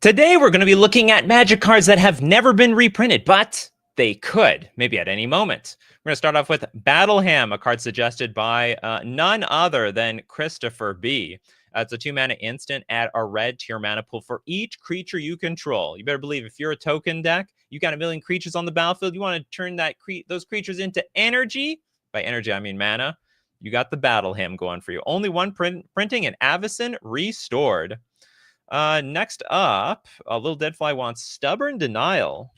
Today, we're going to be looking at Magic cards that have never been reprinted, but they could, maybe at any moment. We're going to start off with Battleham, a card suggested by none other than Christopher B. It's a 2-mana instant. Add a red to your mana pool for each creature you control. You better believe if you're a token deck, you got a million creatures on the battlefield, you want to turn those creatures into energy. By energy, I mean mana. You got the Battleham going for you. Only one printing and Avacyn restored. Next up, a Little Deadfly wants Stubborn Denial.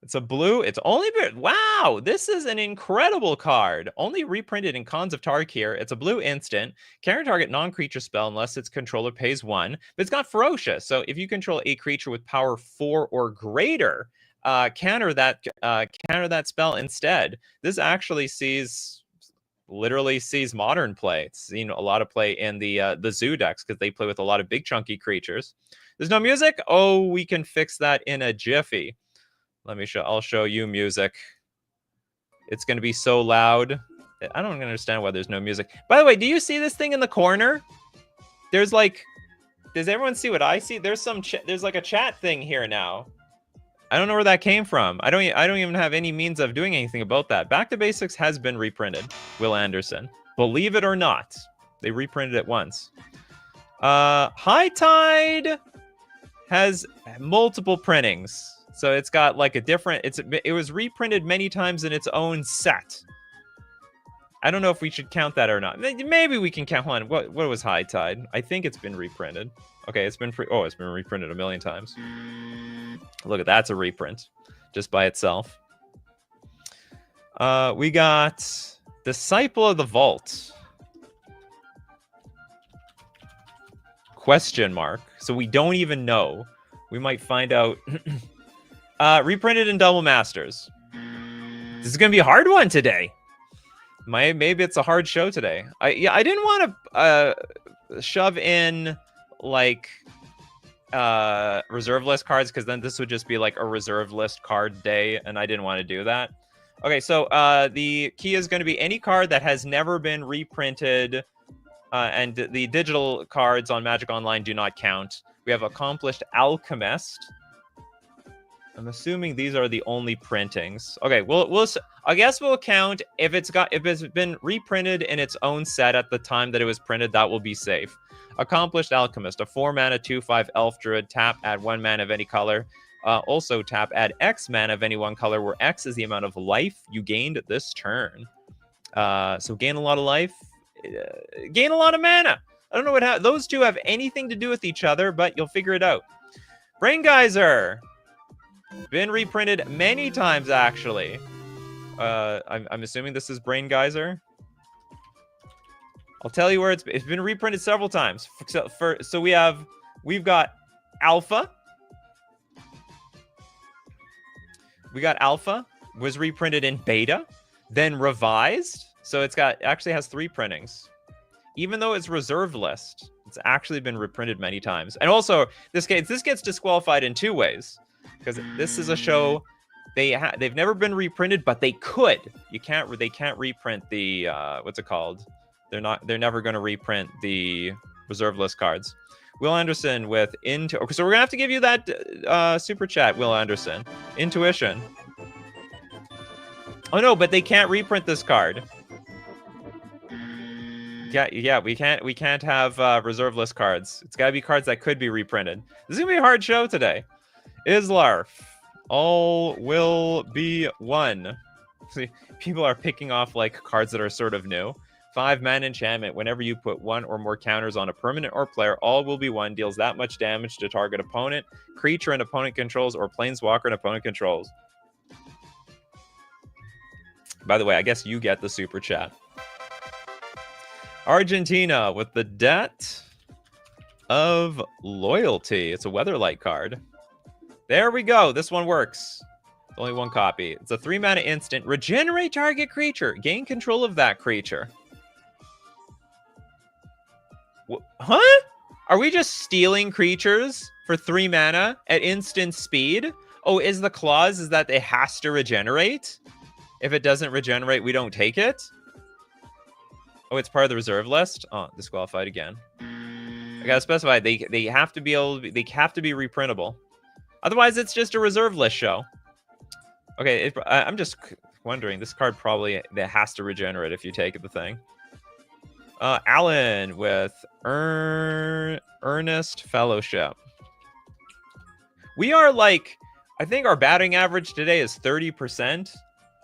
It's a blue. It's only been, wow, this is an incredible card. Only reprinted in Khans of Tarkir. It's a blue instant. Can't target non-creature spell unless its controller pays 1. But it's got Ferocious. So if you control a creature with power 4 or greater, counter that spell instead. This actually literally sees modern play. It's seen a lot of play in the zoo decks because they play with a lot of big chunky creatures. There's no music. Oh, we can fix that in a jiffy. Let me show. I'll show you music. It's going to be so loud. I don't understand why there's no music. By the way, do you see this thing in the corner? There's like, does everyone see what I see? There's there's like a chat thing here now. I don't know where that came from. I don't even have any means of doing anything about that. Back to Basics has been reprinted. Will Anderson. Believe it or not, they reprinted it once. High Tide has multiple printings. So it's got like a different, it was reprinted many times in its own set. I don't know if we should count that or not. Maybe we can count. Hold on. What was High Tide? I think it's been reprinted. Okay, it's been reprinted a million times. Look at that's a reprint just by itself. We got Disciple of the Vault. Question mark. So we don't even know. We might find out. Reprinted in Double Masters. This is gonna be a hard one today. Maybe it's a hard show today. I didn't want to shove in like reserve list cards because then this would just be like a reserve list card day, and I didn't want to do that. Okay, so the key is going to be any card that has never been reprinted, and the digital cards on Magic Online do not count. We have Accomplished Alchemist. I'm assuming these are the only printings. Okay, I guess we'll count if it's been reprinted in its own set at the time that it was printed. That will be safe. Accomplished Alchemist, a 4-mana 2/5 Elf Druid. Tap, add 1 mana of any color. Also tap, add X mana of any one color, where X is the amount of life you gained this turn. So gain a lot of life, gain a lot of mana. I don't know what those two have anything to do with each other, but you'll figure it out. Brain Geyser. Been reprinted many times, actually. I'm assuming this is Brain Geyser. I'll tell you where it's been reprinted several times. So we've got Alpha. We got Alpha, was reprinted in Beta, then revised. So actually has 3 printings. Even though it's reserve list, it's actually been reprinted many times. And also, this gets disqualified in 2 ways. Because this is a show, they've never been reprinted, but they could. They can't reprint the what's it called? They're never going to reprint the reserve list cards. Will Anderson with okay, so we're gonna have to give you that super chat, Will Anderson. Intuition. Oh no, but they can't reprint this card. Yeah, we can't have reserve list cards. It's got to be cards that could be reprinted. This is gonna be a hard show today. Islarf. All will be one. See, people are picking off like cards that are sort of new. 5-mana enchantment. Whenever you put 1 or more counters on a permanent or player, all will be one. Deals that much damage to target opponent, creature an opponent controls, or planeswalker an opponent controls. By the way, I guess you get the super chat. Argentina with the Debt of Loyalty. It's a Weatherlight card. There we go. This one works. Only 1 copy. It's a 3-mana instant. Regenerate target creature. Gain control of that creature. Huh? Are we just stealing creatures for 3 mana at instant speed? Oh, is the clause is that it has to regenerate? If it doesn't regenerate, we don't take it? Oh, it's part of the reserve list? Oh, disqualified again. I gotta specify they have to be able to, they have to be reprintable. Otherwise, it's just a reserve list show. Okay, I'm just wondering. This card probably that has to regenerate if you take the thing. Alan with Earnest Fellowship. We are like, I think our batting average today is 30%.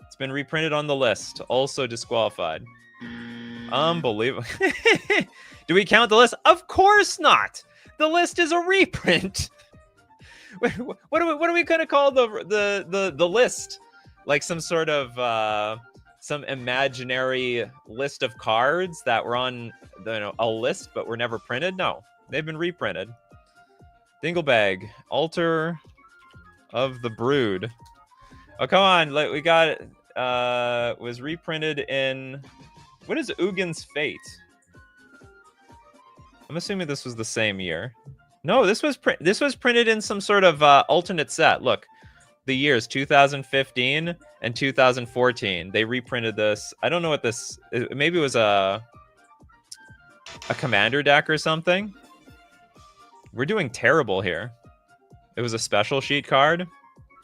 It's been reprinted on the list. Also disqualified. Unbelievable. Do we count the list? Of course not. The list is a reprint. What are we gonna call the list? Like some sort of some imaginary list of cards that were on a list but were never printed? No, they've been reprinted. Dinglebag, Altar of the Brood. Oh, come on. We got it. Was reprinted in... What is Ugin's Fate? I'm assuming this was the same year. No, this was printed in some sort of alternate set. Look, the years 2015 and 2014. They reprinted this. I don't know what this... Maybe it was a commander deck or something. We're doing terrible here. It was a special sheet card.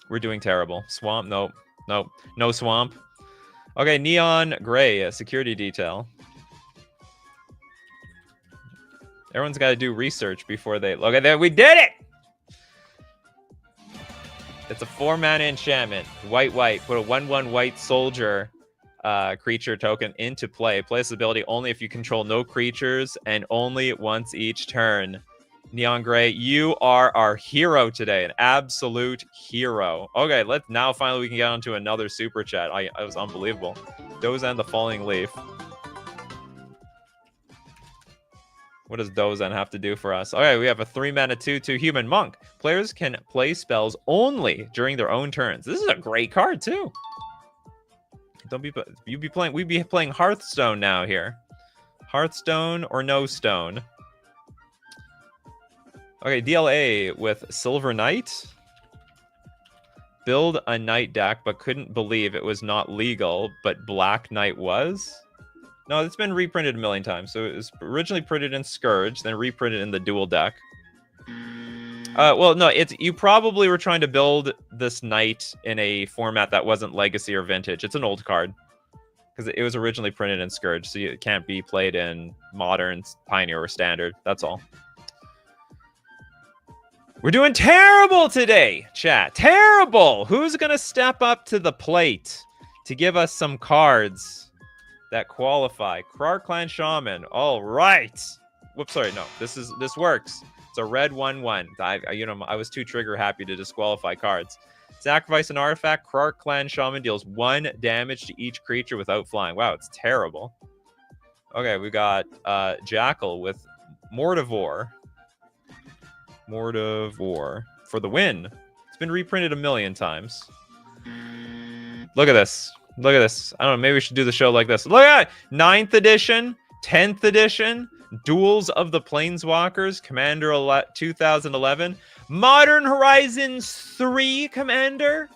We're doing terrible. Swamp? Nope. Nope. No swamp. Okay, Neon Gray, a security detail. Everyone's got to do research before they... Look at that. We did it! It's a 4-mana enchantment. White. Put a 1/1 white soldier creature token into play. Play this ability only if you control no creatures and only once each turn. Neon Gray, you are our hero today, an absolute hero. Okay, now finally we can get onto another super chat. It was unbelievable. Dozan the Falling Leaf. What does Dozan have to do for us? Okay, we have a 3-mana 2/2 human monk. Players can play spells only during their own turns. This is a great card too. We'd be playing Hearthstone now here. Hearthstone or no stone. Okay, DLA with Silver Knight. Build a Knight deck, but couldn't believe it was not legal, but Black Knight was? No, it's been reprinted a million times. So it was originally printed in Scourge, then reprinted in the dual deck. Well, no, you probably were trying to build this Knight in a format that wasn't Legacy or Vintage. It's an old card. Because it was originally printed in Scourge, so it can't be played in Modern, Pioneer, or Standard. That's all. We're doing terrible today, chat. Terrible! Who's going to step up to the plate to give us some cards that qualify? Krar Clan Shaman. All right. Whoops, sorry. No, this works. It's a red 1/1. I was too trigger happy to disqualify cards. Sacrifice an artifact. Krar Clan Shaman deals 1 damage to each creature without flying. Wow, it's terrible. Okay, we got Jackal with Mortivore. Mortivore for the win. It's been reprinted a million times. Look at this. Look at this. I don't know. Maybe we should do the show like this. Look at it. 9th edition, 10th edition, Duels of the Planeswalkers, Commander 2011, Modern Horizons 3 Commander.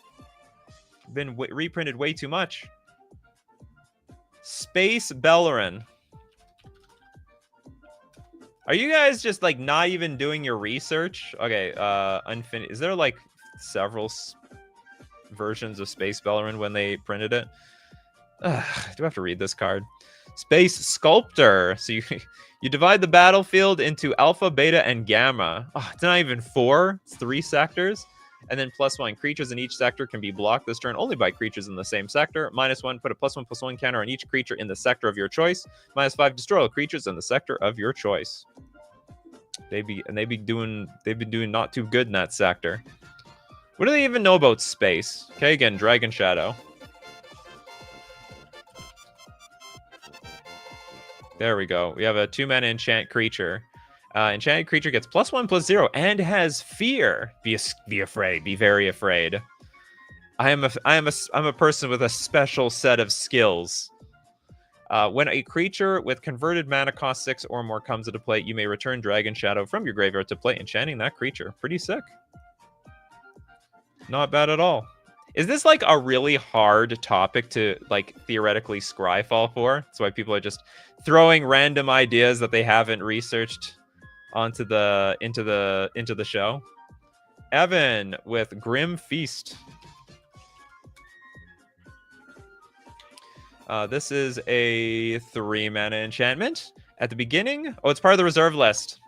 Been reprinted way too much. Space Bellerin. Are you guys just like not even doing your research? Okay, unfinished. Is there like several versions of Space Bellerin when they printed it? Do I have to read this card? Space Sculptor. So you divide the battlefield into Alpha, Beta, and Gamma. Oh, it's not even 4. It's 3 sectors. And then +1. Creatures in each sector can be blocked this turn only by creatures in the same sector. -1. Put a +1/+1 counter on each creature in the sector of your choice. -5. Destroy all creatures in the sector of your choice. They've been doing not too good in that sector. What do they even know about space? Okay, again, Dragon Shadow. There we go. We have a 2-mana enchant creature. Enchanted creature gets +1/+0 and has fear. Be afraid. Be very afraid. I'm a person with a special set of skills. When a creature with converted mana cost 6 or more comes into play, you may return Dragon Shadow from your graveyard to play, enchanting that creature. Pretty sick. Not bad at all. Is this like a really hard topic to like theoretically scryfall for? That's why people are just throwing random ideas that they haven't researched into the show. Evan with Grim Feast. This is a 3-mana enchantment. At the beginning, it's part of the reserve list.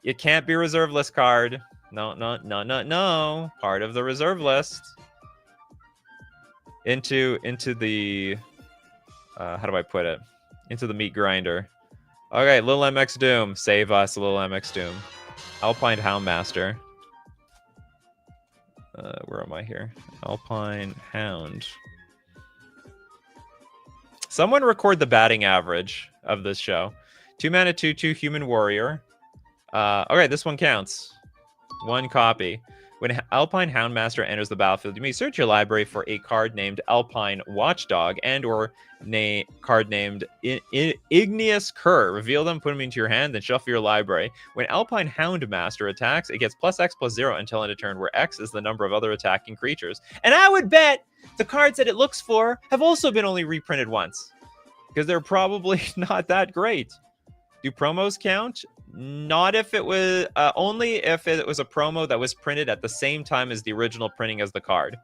It can't be reserve list card. No. Part of the reserve list. Into the how do I put it? Into the meat grinder. Okay, Little MX Doom. Save us, Little MX Doom. Alpine Houndmaster. Where am I here? Alpine Hound. Someone record the batting average of this show. 2 mana, 2/2 human warrior. Okay, this one counts. 1 copy. When Alpine Houndmaster enters the battlefield, you may search your library for a card named Alpine Watchdog and/or card named Igneous Cur. Reveal them, put them into your hand, then shuffle your library. When Alpine Houndmaster attacks, it gets +X/+0 until end of turn, where X is the number of other attacking creatures. And I would bet the cards that it looks for have also been only reprinted once, because they're probably not that great. Do promos count? Not if it was only if it was a promo that was printed at the same time as the original printing as the card.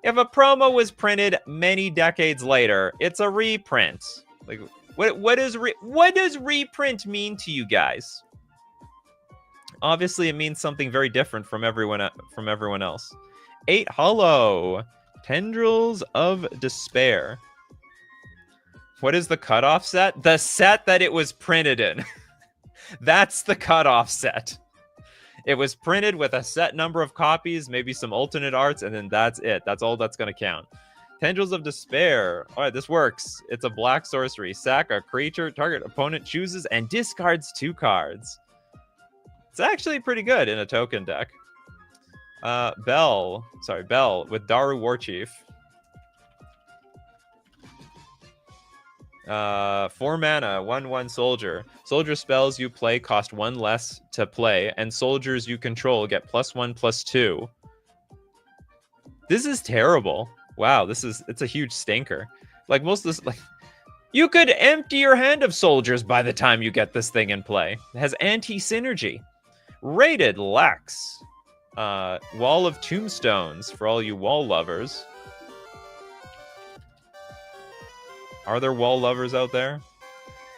If a promo was printed many decades later, it's a reprint. Like, what does reprint mean to you guys? Obviously, it means something very different from everyone else. 8 Hollow. Tendrils of Despair. What is the cutoff set? The set that it was printed in. That's the cutoff set. It was printed with a set number of copies, maybe some alternate arts, and then that's it. That's all that's going to count. Tendrils of Despair. All right, this works. It's a black sorcery. Sack a creature target opponent chooses and discards 2 cards. It's actually pretty good in a token deck. Bell with Daru Warchief. 4 mana, 1/1 soldier. Soldier spells you play cost 1 less to play, and soldiers you control get +1/+2. This is terrible. Wow, it's a huge stinker. Like most of this, like you could empty your hand of soldiers by the time you get this thing in play. It has anti-synergy. Rated Lex. Wall of Tombstones for all you wall lovers. Are there wall lovers out there?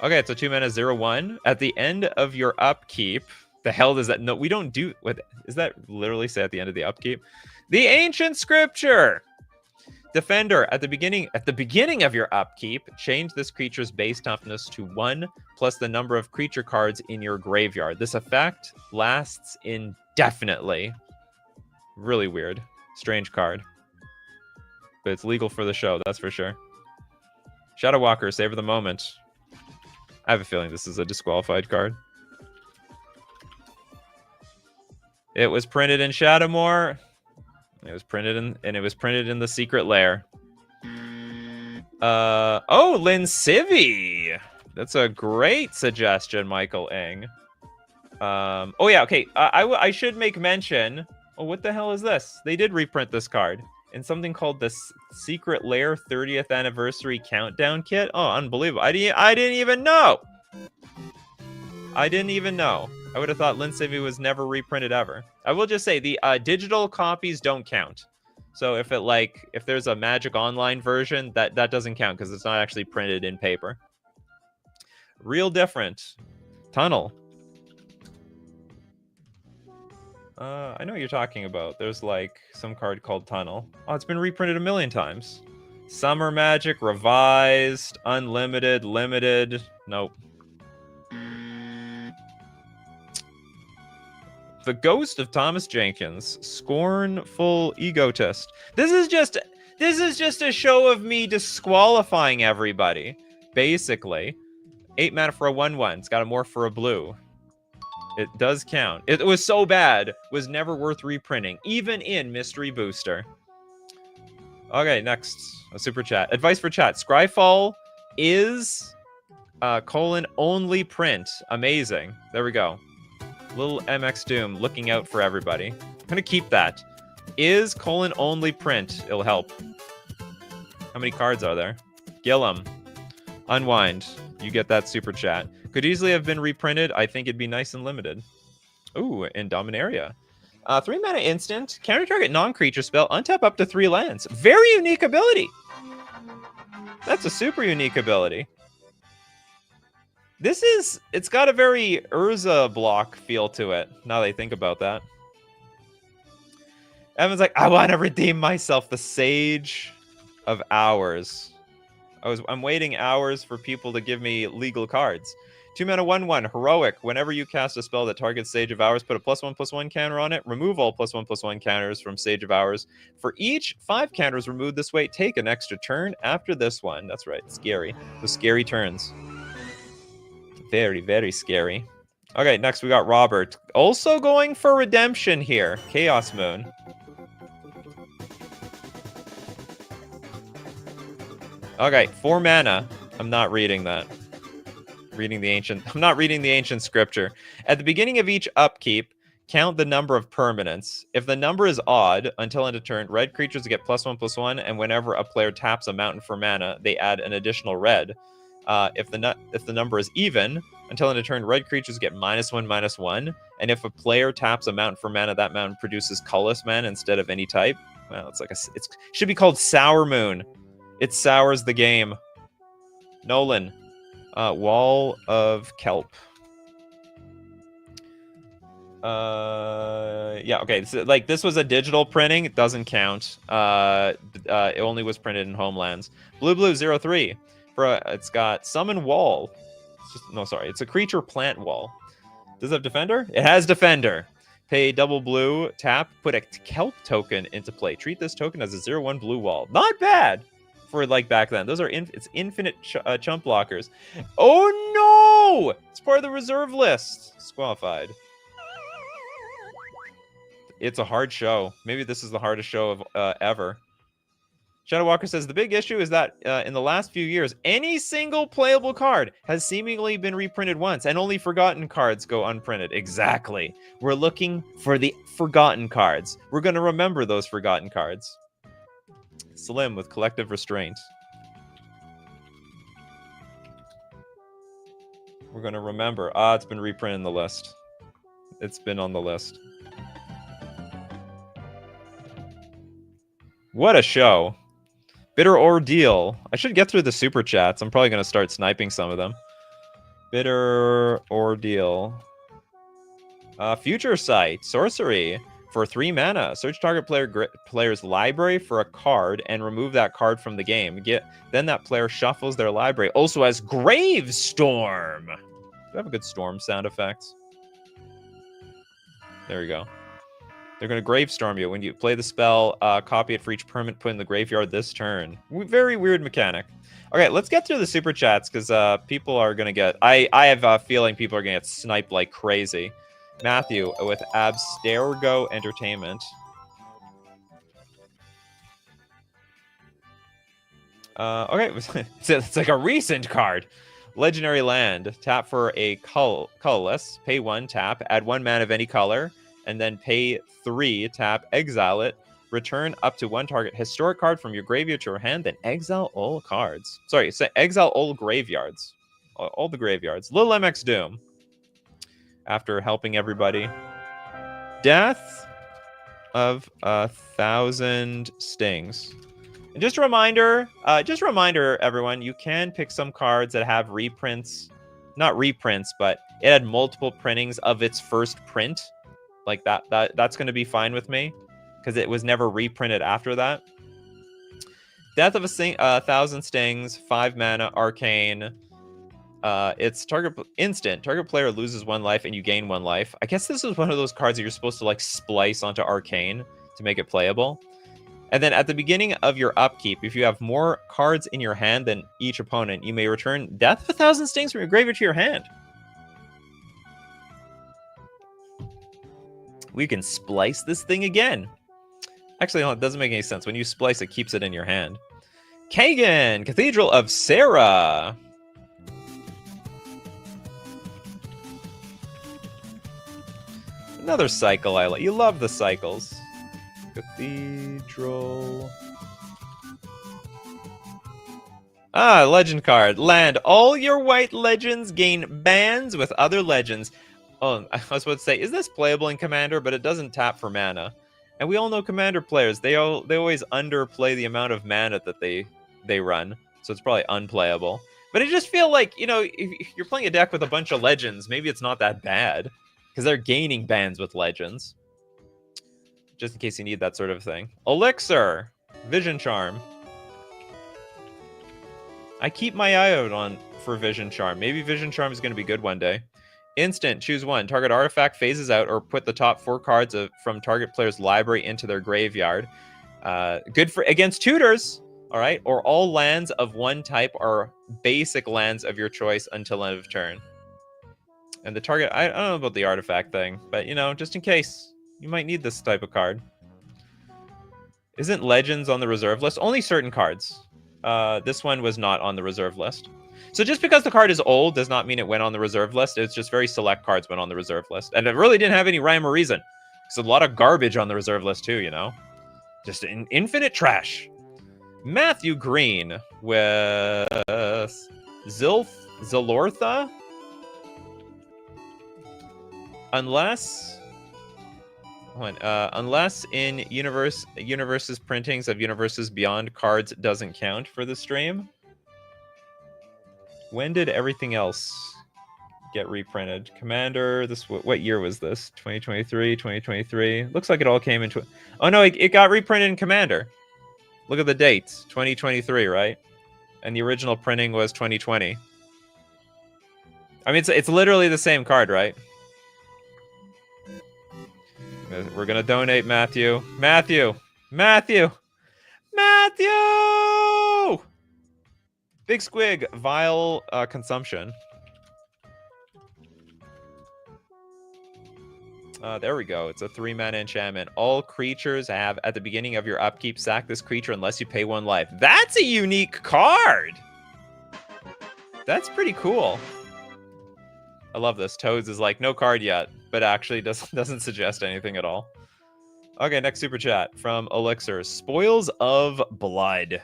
Okay, it's a 2 mana 0/1. At the end of your upkeep, the hell does that? No, we don't do. What is that? Literally say at the end of the upkeep. The Ancient Scripture. Defender. At the beginning of your upkeep, change this creature's base toughness to 1 plus the number of creature cards in your graveyard. This effect lasts indefinitely. Really weird, strange card, but it's legal for the show. That's for sure. Shadow Walker, savor the moment. I have a feeling this is a disqualified card. It was printed in Shadowmoor. It was printed in the Secret Lair. Oh, Lin Civi. That's a great suggestion, Michael Eng. Oh yeah, okay. I should make mention. Oh, what the hell is this? They did reprint this card in something called the Secret Lair 30th Anniversary Countdown Kit. Oh, unbelievable. I didn't even know. I would have thought Lin Civi was never reprinted ever. I will just say the digital copies don't count. So if there's a Magic Online version, that doesn't count because it's not actually printed in paper. Real different. Tunnel. I know what you're talking about. There's like some card called Tunnel. Oh, it's been reprinted a million times. Summer Magic, Revised, Unlimited, Limited. Nope. The Ghost of Thomas Jenkins, Scornful Egotist. This is just a show of me disqualifying everybody, basically. 8 mana for a 1/1. It's got a morph for a blue. It does count. It was so bad, was never worth reprinting, even in Mystery Booster. Okay, next, a super chat. Advice for chat. Scryfall is only print. Amazing. There we go. Little MX Doom looking out for everybody. I'm gonna keep that. Is only print. It'll help. How many cards are there? Gillum. Unwind. You get that super chat. Could easily have been reprinted. I think it'd be nice and limited. Ooh, in Dominaria. 3 mana instant. Counter target non-creature spell. Untap up to 3 lands. Very unique ability. That's a super unique ability. It's got a very Urza block feel to it, now that I think about that. Evan's like, I want to redeem myself. The Sage of Hours. I'm waiting hours for people to give me legal cards. 2 mana 1/1 heroic. Whenever you cast a spell that targets Sage of Hours, put a +1/+1 counter on it. Remove all +1/+1 counters from Sage of Hours. For each 5 counters removed this way, take an extra turn after this one. That's right, scary. The scary turns. Very, very scary. Okay, next we got Robert. Also going for redemption here. Chaos Moon. Okay, 4 mana. I'm not reading that. I'm not reading the ancient scripture. At the beginning of each upkeep, count the number of permanents. If the number is odd, until end of turn, red creatures get +1/+1, and whenever a player taps a mountain for mana, they add an additional red. If the number is even, until end of turn, red creatures get -1/-1, and if a player taps a mountain for mana, that mountain produces colorless mana instead of any type. Well, it should be called Sour Moon. It sours the game. Nolan. Wall of Kelp. Yeah, okay. So, like, this was a digital printing. It doesn't count. It only was printed in Homelands. Blue 03. It's got Summon Wall. It's a creature plant wall. Does it have Defender? It has Defender. Pay double blue, tap, put a Kelp token into play. Treat this token as a 0/1 blue wall. Not bad for, like, back then. Those are it's infinite chump blockers. Oh no! It's part of the reserve list. Disqualified. It's a hard show. Maybe this is the hardest show of ever. Shadow Walker says, the big issue is that in the last few years, any single playable card has seemingly been reprinted once, and only forgotten cards go unprinted. Exactly. We're looking for the forgotten cards. We're going to remember those forgotten cards. Slim with Collective Restraint. We're going to remember. It's been reprinted in the list. It's been on the list. What a show. Bitter Ordeal. I should get through the super chats. I'm probably going to start sniping some of them. Bitter Ordeal. Future Sight. Sorcery. For 3 mana. Search target player's library for a card and remove that card from the game. Then that player shuffles their library. Also has Gravestorm. Do I have a good storm sound effects? There we go. They're going to Gravestorm you. When you play the spell, copy it for each permanent put in the graveyard this turn. Very weird mechanic. Okay, let's get through the super chats, because people are going to get... I have a feeling people are going to get sniped like crazy. Matthew with Abstergo Entertainment. Okay, it's like a recent card. Legendary Land. Tap for a colorless. Pay 1, tap. Add 1 mana of any color. And then pay 3, tap, exile it. Return up to 1 target historic card from your graveyard to your hand, then exile all cards. Sorry, exile all graveyards. All the graveyards. Little MX Doom. After helping everybody. Death of 1,000 Stings. And just a reminder, everyone, you can pick some cards that have reprints. Not reprints, but it had multiple printings of its first print. Like that's going to be fine with me, because it was never reprinted after that. Death of 1,000 Stings, 5 mana, arcane. It's instant. Target player loses 1 life and you gain 1 life. I guess this is one of those cards that you're supposed to, like, splice onto arcane to make it playable. And then at the beginning of your upkeep, if you have more cards in your hand than each opponent, you may return Death of 1,000 Stings from your graveyard to your hand. We can splice this thing again. Actually, no, it doesn't make any sense. When you splice, it keeps it in your hand. Kagan, Cathedral of Sarah. Another cycle I like. You love the cycles. Cathedral Ah, legend card. Land. All your white legends gain bans with other legends. Oh, I was about to say, is this playable in Commander? But it doesn't tap for mana. And we all know Commander players, they always underplay the amount of mana that they run. So it's probably unplayable. But I just feel like, you know, if you're playing a deck with a bunch of legends, maybe it's not that bad. Because they're gaining bans with legends. Just in case you need that sort of thing. Elixir. Vision Charm. I keep my eye out on for Vision Charm. Maybe Vision Charm is going to be good one day. Instant, choose one. Target artifact phases out or put the top 4 cards from target player's library into their graveyard. Good for against tutors, all right? Or all lands of one type are basic lands of your choice until end of turn. And the target, I don't know about the artifact thing, but, you know, just in case, you might need this type of card. Isn't Legends on the reserve list? Only certain cards. This one was not on the reserve list. So just because the card is old does not mean it went on the reserve list. It's just very select cards went on the reserve list. And it really didn't have any rhyme or reason. There's a lot of garbage on the reserve list too, you know? Just infinite trash. Matthew Green with Zilortha? Unless in Universe's printings of Universes Beyond cards doesn't count for the stream. When did everything else get reprinted? Commander, what year was this? 2023, 2023. Looks like it all came into... Oh no, it got reprinted in Commander. Look at the dates. 2023, right? And the original printing was 2020. I mean, it's literally the same card, right? We're gonna donate Matthew. Matthew! Big Squig, vile consumption. There we go. It's a 3-mana enchantment. All creatures have, at the beginning of your upkeep, sack this creature unless you pay 1 life. That's a unique card! That's pretty cool. I love this. Toads is like, no card yet, but actually doesn't suggest anything at all. Okay, next super chat from Elixir. Spoils of Blood.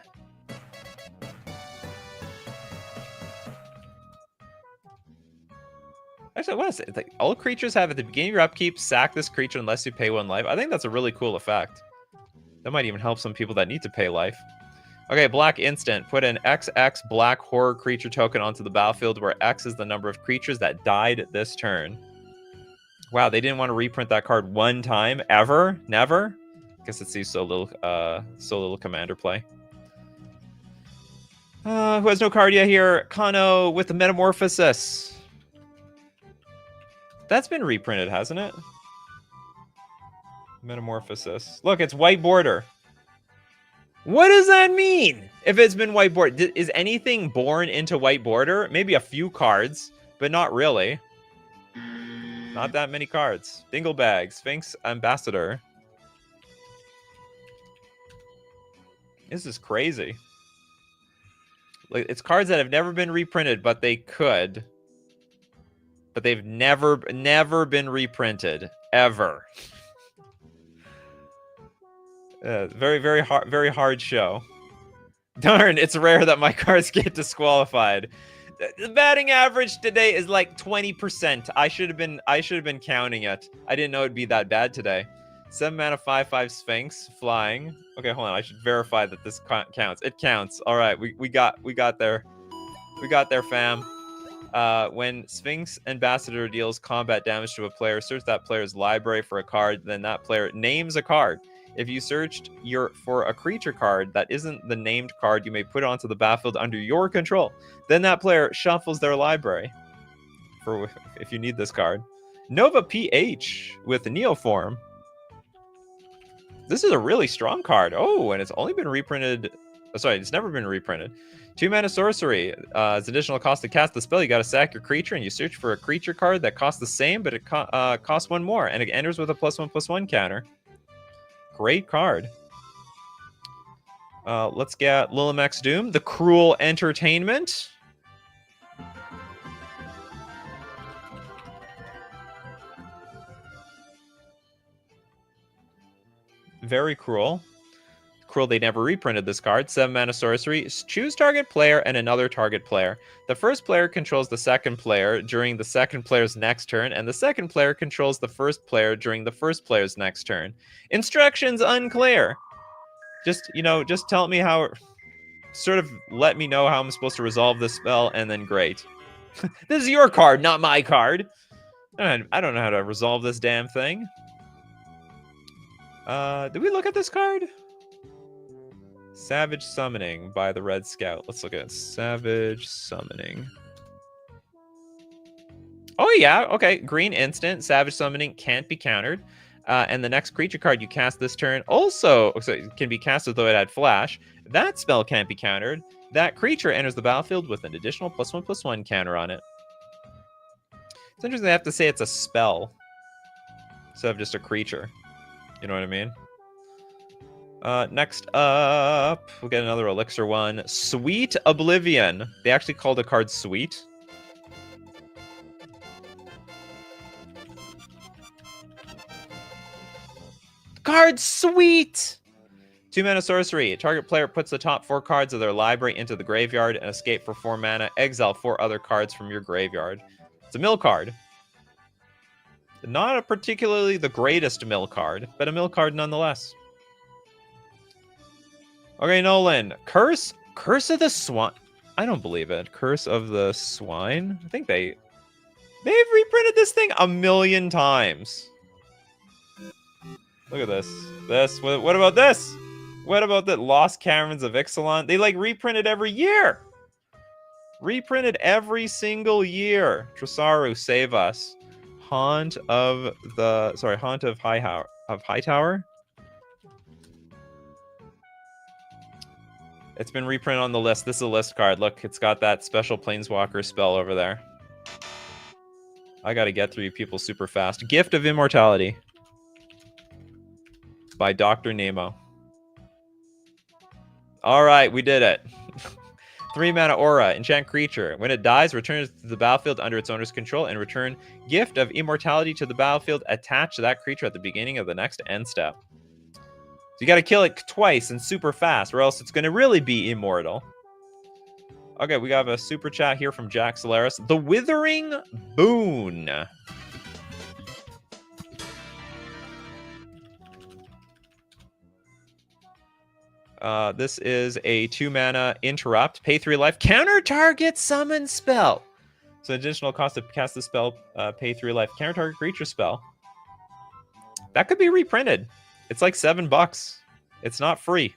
Actually, I want to say, like, all creatures have at the beginning of your upkeep, sack this creature unless you pay 1 life. I think that's a really cool effect. That might even help some people that need to pay life. Okay, black instant. Put an XX black horror creature token onto the battlefield where X is the number of creatures that died this turn. Wow, they didn't want to reprint that card 1 time ever? Never? I guess it sees so little commander play. Who has no card yet here? Kano with the Metamorphosis. That's been reprinted, hasn't it? Metamorphosis. Look, it's white border. What does that mean? If it's been white border, is anything born into white border? Maybe a few cards, but not really. Not that many cards. Dinglebag, Sphinx Ambassador. This is crazy. Like, it's cards that have never been reprinted, but they could. But they've never been reprinted ever. Very hard show. Darn, it's rare that my cards get disqualified. The batting average today is like 20%. I should have been counting it. I didn't know it'd be that bad today. 7 mana 5/5 Sphinx flying. Okay, hold on. I should verify that this counts. It counts. All right, we got there. We got there, fam. When Sphinx Ambassador deals combat damage to a player, search that player's library for a card, then that player names a card. If you searched for a creature card that isn't the named card, you may put it onto the battlefield under your control. Then that player shuffles their library for if you need this card. Nova PH with Neoform. This is a really strong card. Oh, and it's only been reprinted. Oh, sorry, it's never been reprinted. 2 mana sorcery. It's additional cost to cast the spell. You got to sack your creature, and you search for a creature card that costs the same, but it costs 1 more, and it enters with a +1/+1 counter. Great card. Let's get Lilamex Doom, the Cruel Entertainment. Very cruel. cruel they never reprinted this card. 7 mana sorcery. Choose target player and another target player. The first player controls the second player during the second player's next turn, and the second player controls the first player during the first player's next turn. Instructions unclear. Just, you know, just tell me how... Sort of let me know how I'm supposed to resolve this spell, and then great. This is your card, not my card. I don't know how to resolve this damn thing. Did we look at this card? Savage Summoning by the Red Scout. Let's look at Savage Summoning. Oh, yeah. Okay. Green instant. Savage Summoning can't be countered. And the next creature card you cast this turn also so it can be cast as though it had flash. That spell can't be countered. That creature enters the battlefield with an additional +1/+1 counter on it. It's interesting they have to say it's a spell instead of just a creature. You know what I mean? Next up, we'll get another Elixir one. Sweet Oblivion. They actually called the card Sweet. Card Sweet! 2 mana sorcery. Target player puts the top 4 cards of their library into the graveyard and escape for 4 mana. Exile 4 other cards from your graveyard. It's a mill card. Not a particularly the greatest mill card, but a mill card nonetheless. Okay, Nolan. Curse of the Swine. I don't believe it. Curse of the Swine? I think they've reprinted this thing a million times. Look at this. What about this? What about the Lost Caverns of Ixalan? They, like, reprint it every year. Reprinted every single year. Tresaru, save us. Haunt of Hightower. It's been reprinted on the list. This is a list card. Look, it's got that special Planeswalker spell over there. I gotta get through you people super fast. Gift of Immortality by Dr. Nemo. All right, we did it. 3 mana aura, enchant creature. When it dies, return it to the battlefield under its owner's control and return Gift of Immortality to the battlefield attached to that creature at the beginning of the next end step. So you got to kill it twice and super fast, or else it's going to really be immortal. Okay, we got a super chat here from Jack Solaris. The Withering Boon. This is a 2 mana interrupt, pay 3 life, counter target summon spell. So additional cost to cast the spell, pay 3 life, counter target creature spell. That could be reprinted. It's like $7. It's not free.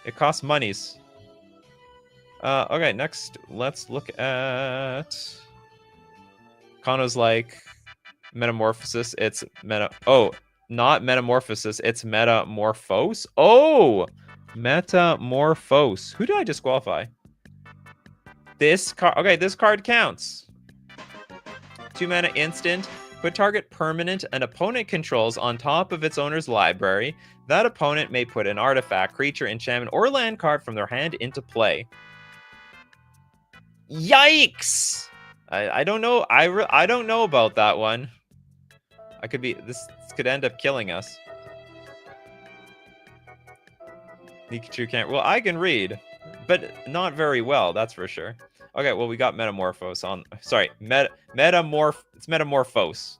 It costs monies. Okay, next let's look at Kano's like Metamorphosis. It's not Metamorphosis. It's Metamorphose. Oh, Metamorphose. Who did I disqualify? This card. Okay, this card counts. 2 mana instant. Put target permanent an opponent controls on top of its owner's library. That opponent may put an artifact, creature, enchantment, or land card from their hand into play. Yikes! I don't know. I don't know about that one. This could end up killing us. Nikachu can't. Well, I can read, but not very well. That's for sure. Okay, well, we got Metamorphose on... Sorry, It's Metamorphose.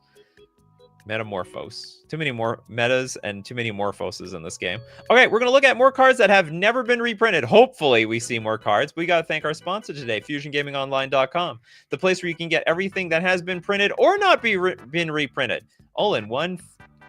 Metamorphose. Too many more metas and too many morphoses in this game. Okay, we're going to look at more cards that have never been reprinted. Hopefully, we see more cards. We got to thank our sponsor today, FusionGamingOnline.com, the place where you can get everything that has been printed or not been reprinted, all in one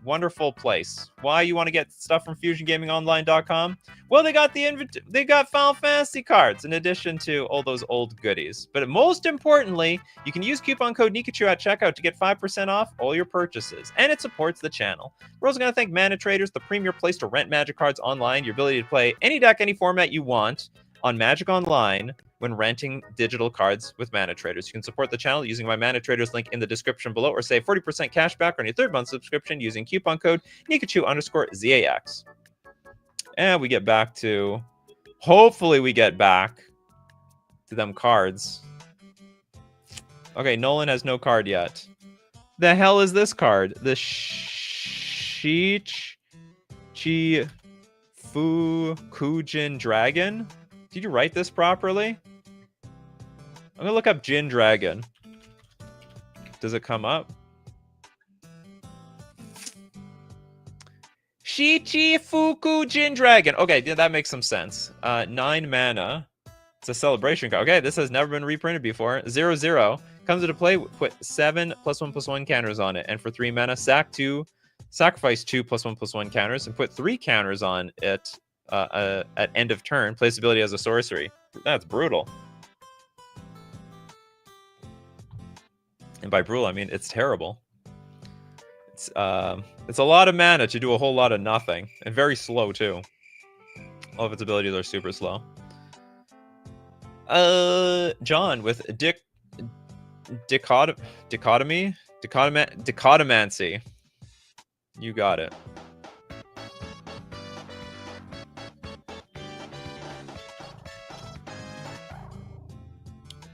wonderful place. Why you want to get stuff from FusionGamingOnline.com? Well, they got they got Final Fantasy cards in addition to all those old goodies. But most importantly, you can use coupon code Nikachu at checkout to get 5% off all your purchases, and it supports the channel. We're also going to thank Mana Traders, the premier place to rent Magic cards online. Your ability to play any deck, any format you want on Magic Online when renting digital cards with Mana Traders. You can support the channel using my Mana Traders link in the description below, or save 40% cash back on your 3rd month subscription using coupon code Nikachu_ZAX. And we get back to... Hopefully we get back to them cards. Okay, Nolan has no card yet. The hell is this card? The Chi Fukujin Dragon. Did you write this properly? I'm gonna look up Jin Dragon. Does it come up? Shichi Fukujin Dragon. Okay, yeah, that makes some sense. 9 mana. It's a celebration card. Okay, this has never been reprinted before. 0/0. Comes into play, put 7 +1/+1 counters on it. And for 3 mana, sacrifice 2 +1/+1 counters and put 3 counters on it at end of turn. Place ability as a sorcery. That's brutal. And by brutal, I mean it's terrible. It's a lot of mana to do a whole lot of nothing. And very slow, too. All of its abilities are super slow. John with dichotomancy. You got it.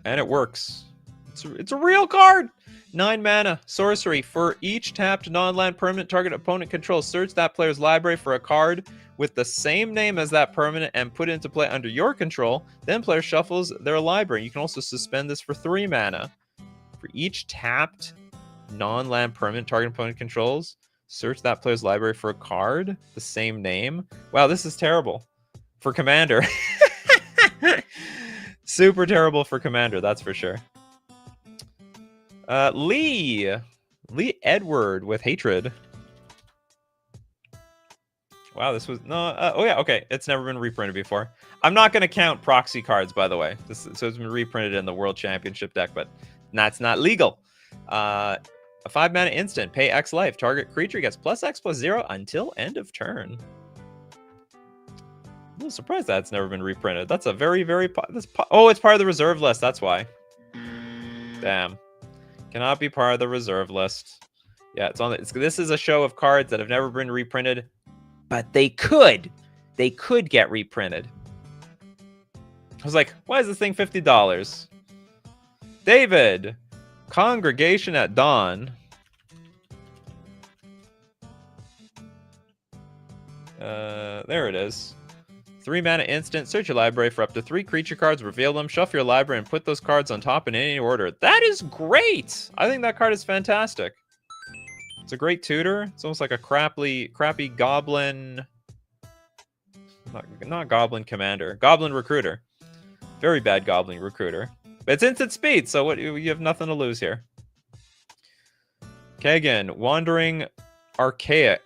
And it works. It's a real card. 9 mana, sorcery. For each tapped non-land permanent target opponent controls, search that player's library for a card with the same name as that permanent and put it into play under your control. Then player shuffles their library. You can also suspend this for 3 mana. For each tapped non-land permanent target opponent controls, search that player's library for a card, the same name. Wow, this is terrible for Commander. Super terrible for Commander, that's for sure. Lee Edward with hatred. Wow, this was no. Oh yeah, okay. It's never been reprinted before. I'm not going to count proxy cards, by the way. So it's been reprinted in the World Championship deck, but that's not legal. A 5 mana instant. Pay X life. Target creature gets +X/+0 until end of turn. I'm a little surprised that's never been reprinted. That's a very, very. Oh, it's part of the reserve list. That's why. Damn. Cannot be part of the reserve list. Yeah, it's on. This is a show of cards that have never been reprinted, but they could get reprinted. I was like, why is this thing $50? David, Congregation at Dawn. There it is. 3 mana instant. Search your library for up to 3 creature cards. Reveal them. Shuffle your library and put those cards on top in any order. That is great. I think that card is fantastic. It's a great tutor. It's almost like a crappy goblin. Not goblin commander. Goblin recruiter. Very bad goblin recruiter. But it's instant speed, so what, you have nothing to lose here. Kagan, Wandering Archaic.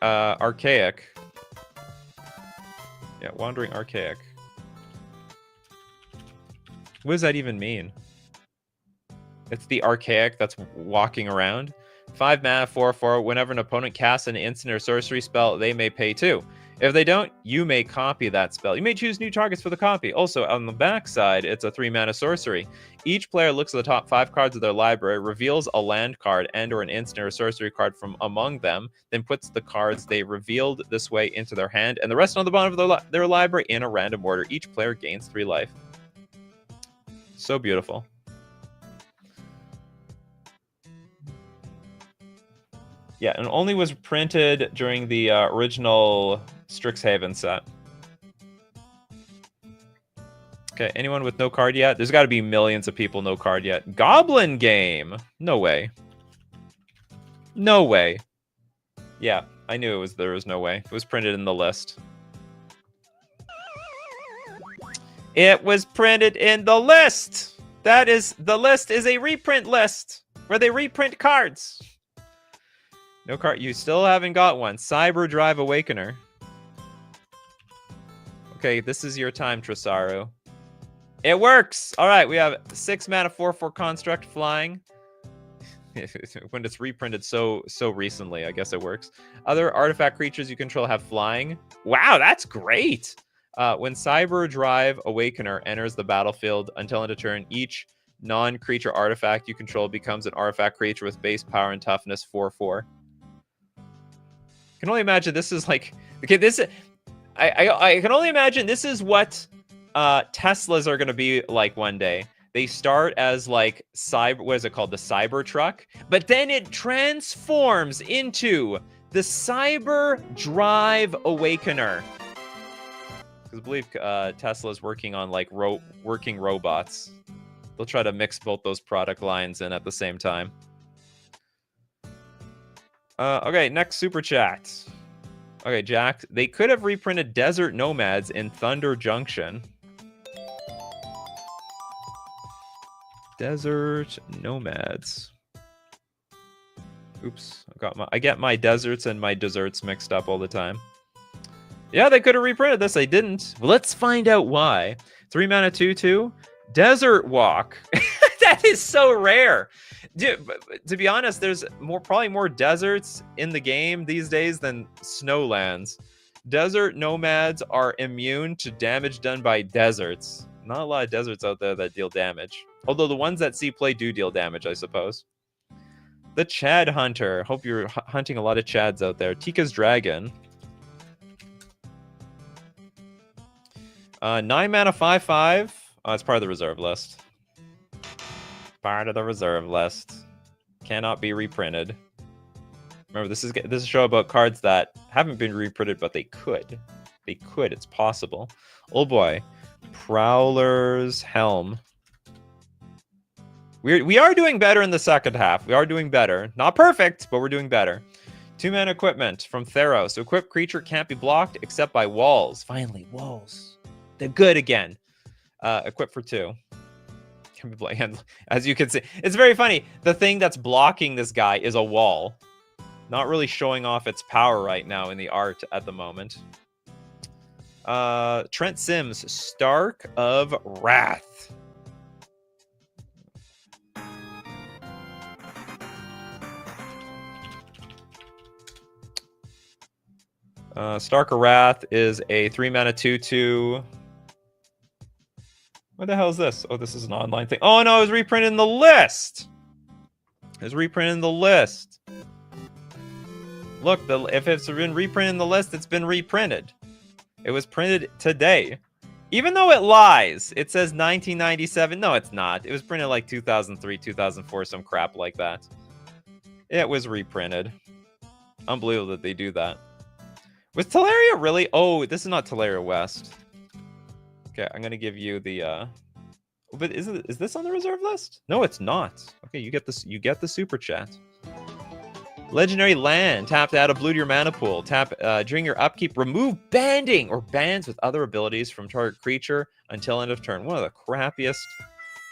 Yeah, Wandering Archaic. What does that even mean? It's the Archaic that's walking around. 5 mana, 4/4. Whenever an opponent casts an instant or sorcery spell, they may pay 2. If they don't, you may copy that spell. You may choose new targets for the copy. Also, on the back side, it's a 3 mana sorcery. Each player looks at the top 5 cards of their library, reveals a land card and or an instant or sorcery card from among them, then puts the cards they revealed this way into their hand, and the rest on the bottom of their library in a random order. Each player gains 3 life. So beautiful. Yeah, and only was printed during the original Strixhaven set. Okay, anyone with no card yet? There's got to be millions of people no card yet. Goblin Game! No way. No way. Yeah, I knew there was no way. It was printed in the list. It was printed in the list! The list is a reprint list, where they reprint cards. No card. You still haven't got one. Cyber Drive Awakener. Okay, this is your time, Tresaru. It works! Alright, we have 6 mana, 4/4 construct flying. When it's reprinted so recently, I guess it works. Other artifact creatures you control have flying. Wow, that's great! When Cyber Drive Awakener enters the battlefield until end of turn, each non-creature artifact you control becomes an artifact creature with base power and toughness 4/4. I can only imagine this is like, okay, this I can only imagine this is what Teslas are going to be like one day. They start as like what is it called, the Cybertruck, but then it transforms into the Cyber Drive Awakener. Because I believe Tesla's working on like working robots. They'll try to mix both those product lines in at the same time. Okay, next super chat. Okay, Jack. They could have reprinted Desert Nomads in Thunder Junction. Desert Nomads. Oops, I get my deserts and my desserts mixed up all the time. Yeah, they could have reprinted this. They didn't. Well, let's find out why. 3 mana 2/2. Desert Walk. That is so rare. Dude, to be honest, there's probably more deserts in the game these days than snowlands. Desert Nomads are immune to damage done by deserts. Not a lot of deserts out there that deal damage. Although the ones that see play do deal damage, I suppose. The Chad Hunter. Hope you're hunting a lot of Chads out there. Tika's Dragon. 9 mana 5/5. Oh, it's part of the reserve list. Part of the reserve list. Cannot be reprinted. Remember, this is a show about cards that haven't been reprinted, but they could. They could. It's possible. Oh boy. Prowler's Helm. We are doing better in the second half. We are doing better. Not perfect, but we're doing better. 2 mana equipment from Theros. Equipped creature can't be blocked except by walls. Finally, walls. They're good again. Equipped for 2. Can be blocked. As you can see, it's very funny. The thing that's blocking this guy is a wall. Not really showing off its power right now in the art at the moment. Trent Sims, Stark of Wrath. Stark of Wrath is a 3 mana 2/2. What the hell is this? Oh, this is an online thing. Oh no, it was reprinted in the list. It was reprinted in the list. Look, if it's been reprinted in the list, it's been reprinted. It was printed today. Even though it lies, it says 1997. No, it's not. It was printed like 2003, 2004, some crap like that. It was reprinted. Unbelievable that they do that. Was Teleria really? Oh, this is not Teleria West. Okay, I'm gonna give you the. But is this on the reserve list? No, it's not. Okay, you get this. You get the super chat. Legendary land. Tap to add a blue to your mana pool. Tap during your upkeep. Remove banding or bans with other abilities from target creature until end of turn. One of the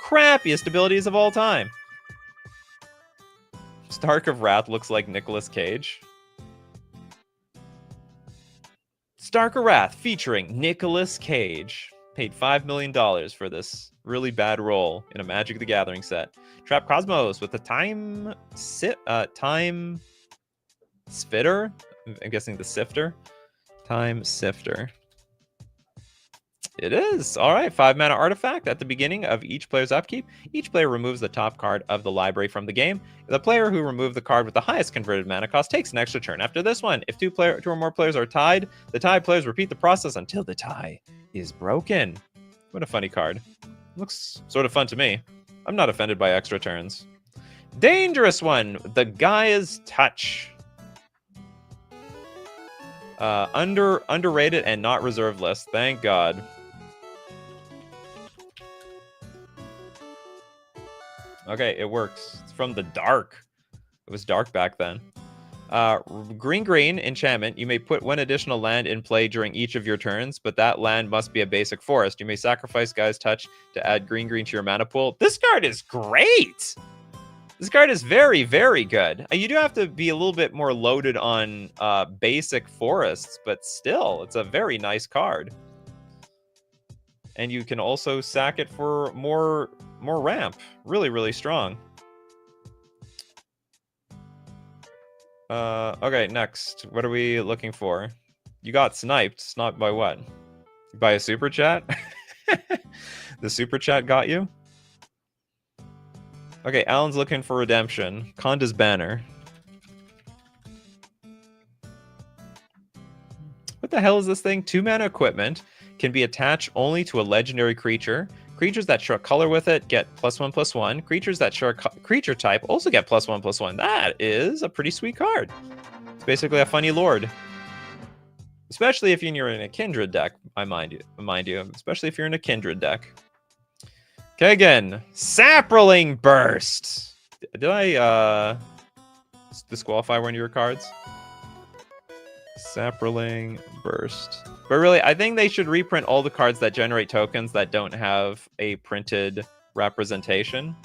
crappiest abilities of all time. Stark of Wrath looks like Nicolas Cage. Stark of Wrath featuring Nicolas Cage. Paid $5 million for this really bad role in a Magic the Gathering set. Trap Cosmos with the Time Spitter. I'm guessing the Sifter. Time Sifter. It is. All right. 5 mana artifact at the beginning of each player's upkeep. Each player removes the top card of the library from the game. The player who removed the card with the highest converted mana cost takes an extra turn. After this one, if two or more players are tied, the tied players repeat the process until the tie is broken. What a funny card. Looks sort of fun to me. I'm not offended by extra turns. Dangerous one. The Gaia's Touch. Underrated and not reserved list. Thank God. Okay, it works. It's from the dark. It was dark back then. Green enchantment. You may put 1 additional land in play during each of your turns, but that land must be a basic forest. You may sacrifice Gaia's Touch to add green to your mana pool. This card is great! This card is very, very good. You do have to be a little bit more loaded on basic forests, but still, it's a very nice card. And you can also sack it for more ramp. Really, really strong. Okay, next. What are we looking for? You got sniped. Sniped by what? By a super chat? The super chat got you? Okay, Alan's looking for redemption. Konda's Banner. What the hell is this thing? 2 mana equipment can be attached only to a legendary creature. Creatures that share a color with it get +1/+1. Creatures that share a creature type also get +1/+1. That is a pretty sweet card. It's basically a funny lord. Especially if you're in a Kindred deck, mind you. Especially if you're in a Kindred deck. Okay, again. Saproling Burst! Did I, disqualify one of your cards? Saproling Burst. But really, I think they should reprint all the cards that generate tokens that don't have a printed representation.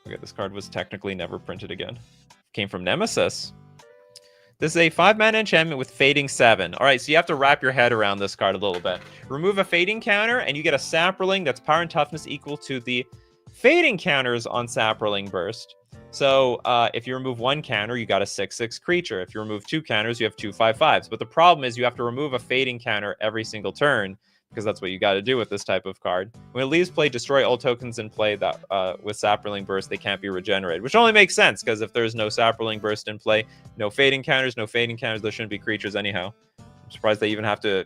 Okay, this card was technically never printed again. Came from Nemesis. This is a 5-mana enchantment with Fading 7. All right, so you have to wrap your head around this card a little bit. Remove a Fading counter, and you get a Saproling that's power and toughness equal to the Fading counters on Saproling Burst. So if you remove one counter, you got a 6/6 creature. If you remove 2 counters, you have 2 5/5s. But the problem is you have to remove a Fading counter every single turn, because that's what you got to do with this type of card. When it leaves play, destroy all tokens in play that with Saproling Burst, they can't be regenerated, which only makes sense, because if there's no Saproling Burst in play, no Fading counters, there shouldn't be creatures anyhow. I'm surprised they even have to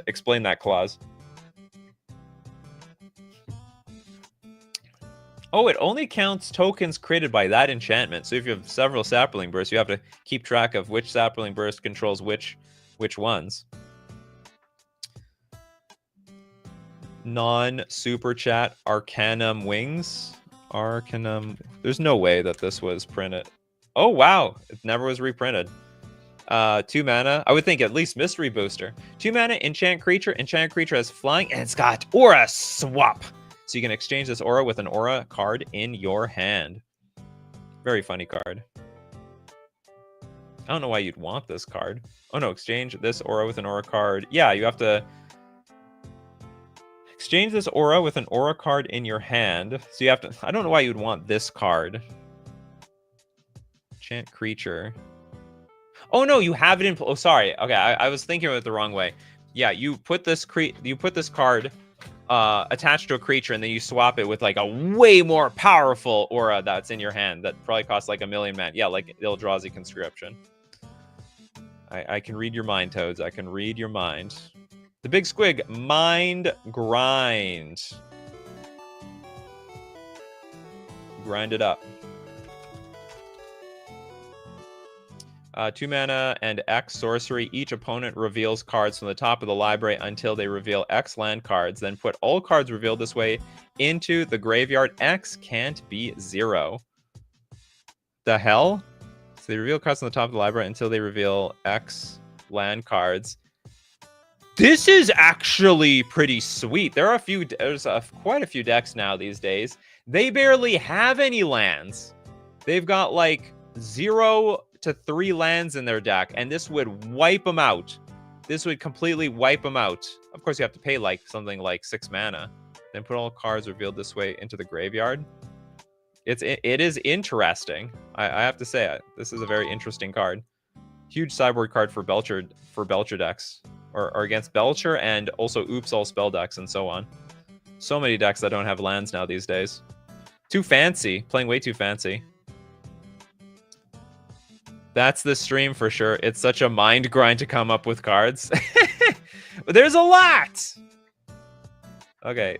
explain that clause. Oh, it only counts tokens created by that enchantment. So if you have several Saproling Bursts, you have to keep track of which Saproling Burst controls which ones. Non-super chat Arcanum Wings. Arcanum. There's no way that this was printed. Oh, wow. It never was reprinted. 2 mana. I would think at least Mystery Booster. 2 mana, enchant creature. Enchant creature has flying, and it's got Aura Swap. So you can exchange this aura with an aura card in your hand. Very funny card. I don't know why you'd want this card. Oh no, exchange this aura with an aura card. Yeah, you have to exchange this aura with an aura card in your hand. So you have to... I don't know why you'd want this card. Enchant creature. Oh no, you have it in... Oh, sorry. Okay, I was thinking of it the wrong way. Yeah, you put this card... attached to a creature, and then you swap it with like a way more powerful aura that's in your hand that probably costs like 1,000,000 mana. Yeah, like Eldrazi Conscription. I can read your mind, Toads. I can read your mind. The big squig, Mind Grind. Grind it up. 2 mana and X sorcery. Each opponent reveals cards from the top of the library until they reveal X land cards. Then put all cards revealed this way into the graveyard. X can't be 0. The hell? So they reveal cards from the top of the library until they reveal X land cards. This is actually pretty sweet. There's quite a few decks now these days. They barely have any lands. They've got like 0 to 3 lands in their deck, and this would wipe them out. This would completely wipe them out. Of course, you have to pay like something like 6 mana. Then put all cards revealed this way into the graveyard. It is interesting. I have to say it. This is a very interesting card. Huge sideboard card for Belcher decks, or against Belcher, and also Oops all spell decks and so on. So many decks that don't have lands now these days. Too fancy. Playing way too fancy. That's the stream for sure. It's such a mind grind to come up with cards. But there's a lot! Okay.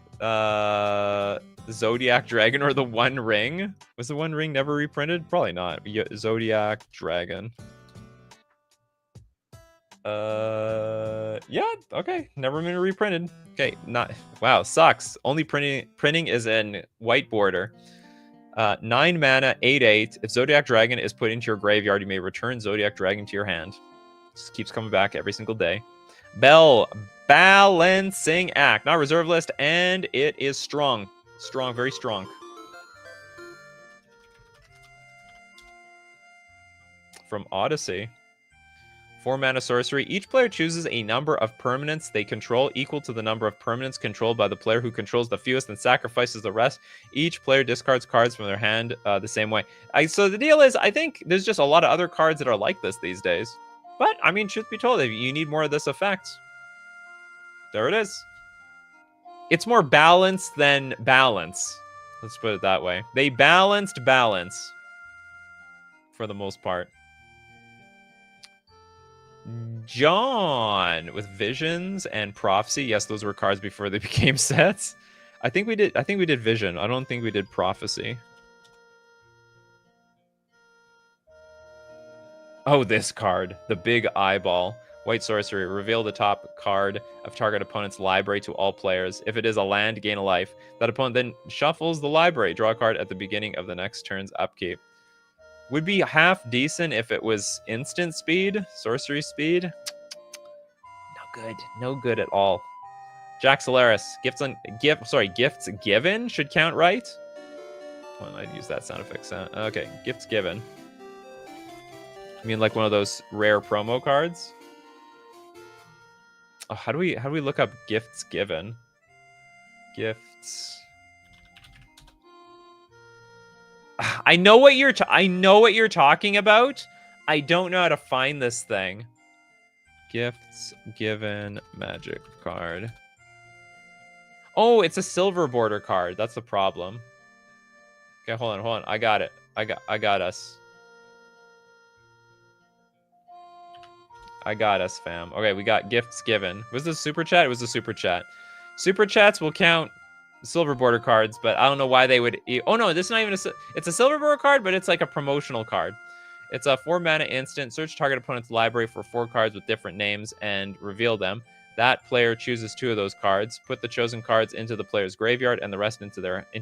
Zodiac Dragon or the One Ring? Was the One Ring never reprinted? Probably not. Zodiac Dragon. Yeah, okay. Never been reprinted. Okay, wow, sucks. Only printing is in white border. 9 mana, 8/8. If Zodiac Dragon is put into your graveyard, you may return Zodiac Dragon to your hand. Just keeps coming back every single day. Bell, Balancing Act. Not reserve list, and it is strong. Strong, very strong. From Odyssey. 4 mana sorcery. Each player chooses a number of permanents they control equal to the number of permanents controlled by the player who controls the fewest and sacrifices the rest. Each player discards cards from their hand the same way. So the deal is, I think there's just a lot of other cards that are like this these days. But, I mean, truth be told, if you need more of this effect, there it is. It's more balance than balance. Let's put it that way. They balanced balance for the most part. John with Visions and Prophecy. Yes, those were cards before they became sets. I think we did Vision. I don't think we did Prophecy. Oh, this card. The big eyeball. White sorcery. Reveal the top card of target opponent's library to all players. If it is a land, gain a life. That opponent then shuffles the library. Draw a card at the beginning of the next turn's upkeep. Would be half decent if it was instant speed, sorcery speed. No good. No good at all. Jack Solaris. Gifts given should count, right? Well, I'd use that sound effect sound. Okay, gifts given. I mean, like one of those rare promo cards. Oh, how do we look up gifts given? Gifts. I know what you're talking about. I don't know how to find this thing. Gifts given magic card. Oh, it's a silver border card. That's the problem. Okay, hold on. I got it. I got us. I got us, fam. Okay, we got gifts given. Was this super chat? It was a super chat. Super chats will count silver border cards, but I don't know why they would. Oh no, this is not even it's a silver border card, but it's like a promotional card. It's a 4-mana instant. Search target opponent's library for 4 cards with different names and reveal them. That player chooses 2 of those cards. Put the chosen cards into the player's graveyard and the rest into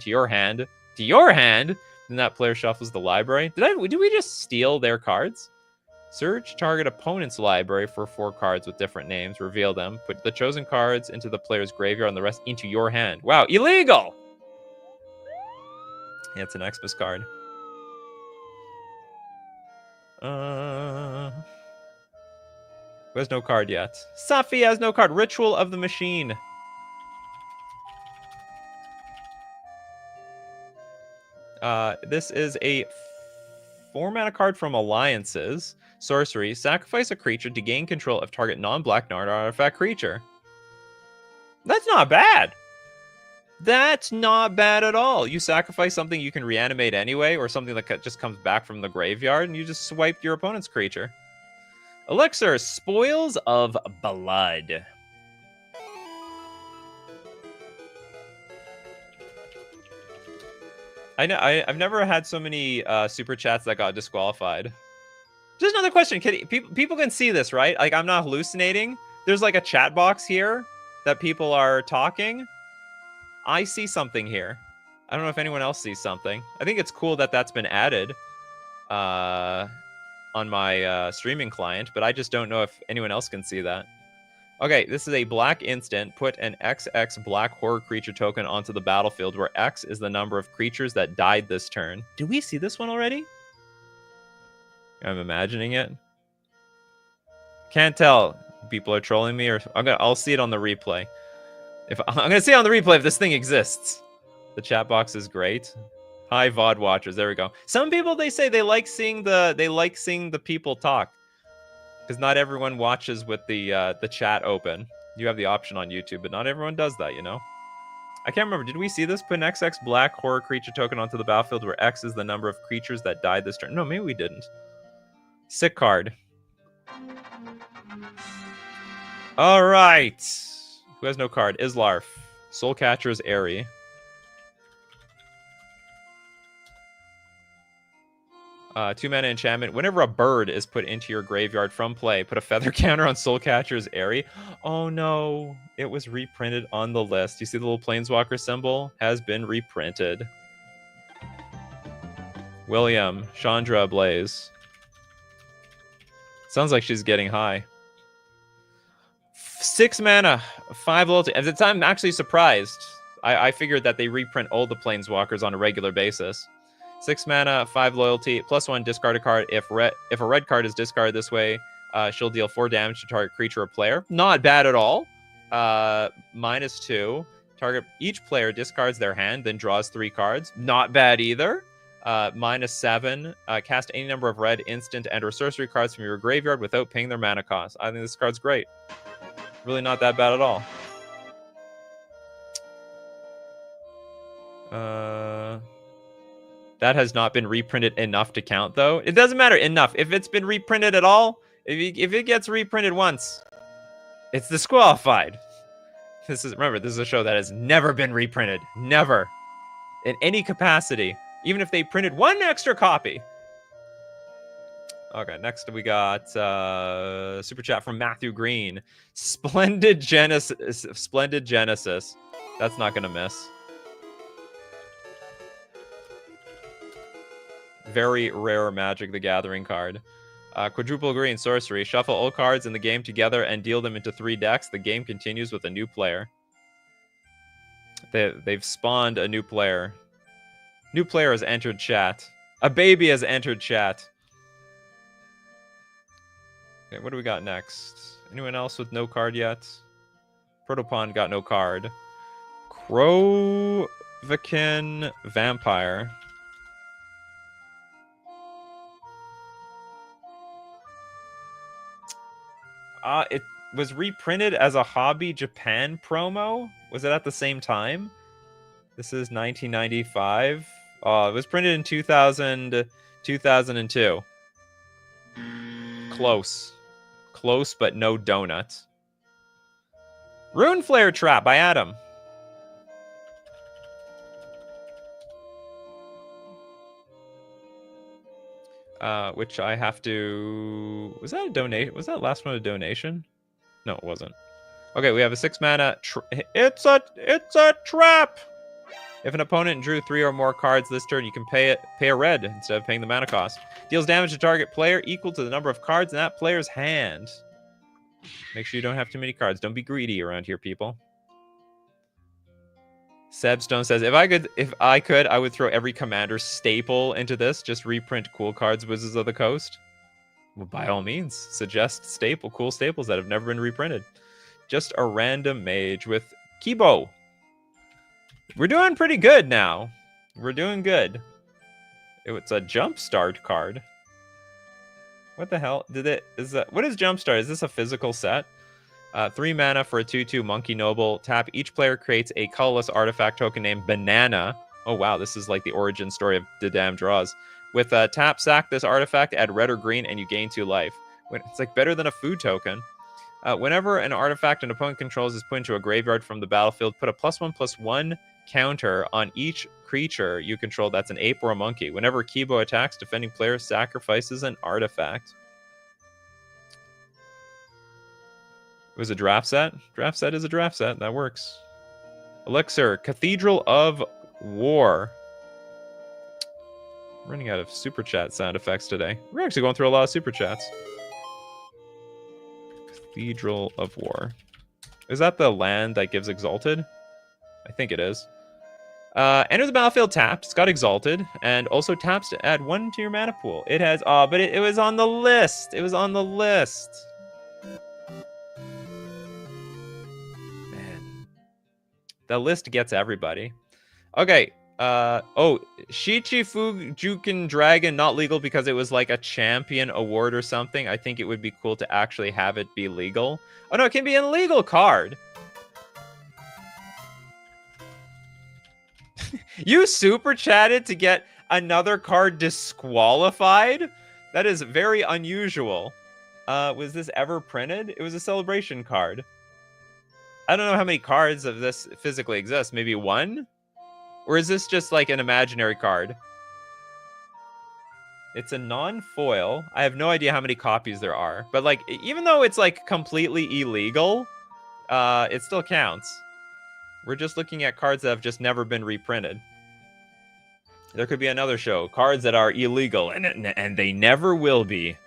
your hand. To your hand. Then that player shuffles the library. Did we just steal their cards? Search target opponent's library for 4 cards with different names. Reveal them. Put the chosen cards into the player's graveyard and the rest into your hand. Wow, illegal! Yeah, it's an Xmas card. Who has no card yet? Safi has no card. Ritual of the Machine. This is a 4-mana card from Alliances. Sorcery. Sacrifice a creature to gain control of target non-black non-artifact creature. That's not bad. That's not bad at all. You sacrifice something you can reanimate anyway, or something that just comes back from the graveyard, and you just swipe your opponent's creature. Elixir. Spoils of Blood. I know. I've never had so many super chats that got disqualified. Just another question. People can see this, right? Like, I'm not hallucinating. There's like a chat box here that people are talking. I see something here. I don't know if anyone else sees something. I think it's cool that that's been added on my streaming client, but I just don't know if anyone else can see that. Okay, this is a black instant. Put an XX black horror creature token onto the battlefield, where X is the number of creatures that died this turn. Did we see this one already? I'm imagining it. Can't tell. People are trolling me, or I'll see it on the replay. I'm gonna see it on the replay if this thing exists. The chat box is great. Hi, VOD watchers. There we go. Some people, they say they like seeing the people talk, because not everyone watches with the chat open. You have the option on YouTube, but not everyone does that, you know? I can't remember. Did we see this? Put an XX black horror creature token onto the battlefield, where X is the number of creatures that died this turn. No, maybe we didn't. Sick card. All right. Who has no card? Islarf. Soulcatcher's Airy. Two-mana enchantment. Whenever a bird is put into your graveyard from play, put a feather counter on Soulcatcher's Airy. Oh no, it was reprinted on the list. You see the little Planeswalker symbol? Has been reprinted. William, Chandra Blaze. Sounds like she's getting high. 6 mana, 5 loyalty. At the time, I'm actually surprised. I figured that they reprint all the Planeswalkers on a regular basis. 6 mana, 5 loyalty, +1 discard a card. If a red card is discarded this way, she'll deal 4 damage to target creature or player. Not bad at all. -2. Target each player discards their hand, then draws 3 cards. Not bad either. -7. Cast any number of red instant and/or sorcery cards from your graveyard without paying their mana cost. I think this card's great. Really not that bad at all. That has not been reprinted enough to count, though. It doesn't matter enough. If it's been reprinted at all, if it gets reprinted once, it's disqualified. Remember, this is a show that has never been reprinted. Never. In any capacity. Even if they printed 1 extra copy. Okay, next we got super chat from Matthew Green. Splendid Genesis. Splendid Genesis. That's not gonna miss. Very rare Magic the Gathering card. Quadruple green sorcery. Shuffle all cards in the game together and deal them into 3 decks. The game continues with a new player. They've spawned a new player. New player has entered chat. A baby has entered chat. Okay, what do we got next? Anyone else with no card yet? Protopon got no card. Krovikin Vampire. It was reprinted as a Hobby Japan promo. Was it at the same time? This is 1995. It was printed in 2002. Close. Close, but no donut. Rune Flare Trap by Adam. Which I have to... Was that a donation? Was that last one a donation? No, it wasn't. Okay, we have a 6 mana... It's a trap! If an opponent drew 3 or more cards this turn, you can pay a red instead of paying the mana cost. Deals damage to target player equal to the number of cards in that player's hand. Make sure you don't have too many cards. Don't be greedy around here, people. Sebstone says, if I could, I would throw every commander staple into this. Just reprint cool cards, Wizards of the Coast. Well, by all means, suggest cool staples that have never been reprinted. Just a random mage with Kibo. We're doing pretty good now. We're doing good. It's a Jumpstart card. What the hell? What is Jumpstart? Is this a physical set? 3 mana for a 2/2 Monkey Noble. Tap. Each player creates a colorless artifact token named Banana. Oh, wow. This is like the origin story of the damn draws. With tap, sack this artifact, add red or green, and you gain 2 life. It's like better than a food token. Whenever an artifact an opponent controls is put into a graveyard from the battlefield, put a +1/+1 counter on each creature you control that's an ape or a monkey. Whenever Kibo attacks, defending player sacrifices an artifact. It was a draft set. Draft set is a draft set. That works. Elixir, Cathedral of War. Running out of super chat sound effects today. We're actually going through a lot of super chats. Cathedral of War. Is that the land that gives Exalted? I think it is. Enter the battlefield tapped. It's got Exalted. And also taps to add 1 to your mana pool. It has... Oh, but it was on the list. It was on the list. Man. The list gets everybody. Okay. Shichifujuken Dragon, not legal because it was like a champion award or something. I think it would be cool to actually have it be legal. Oh, no, it can be an illegal card. You super chatted to get another card disqualified? That is very unusual. Was this ever printed? It was a celebration card. I don't know how many cards of this physically exist. Maybe 1? Or is this just like an imaginary card? It's a non-foil. I have no idea how many copies there are. But like, even though it's like completely illegal, it still counts. We're just looking at cards that have just never been reprinted. There could be another show. Cards that are illegal, and they never will be.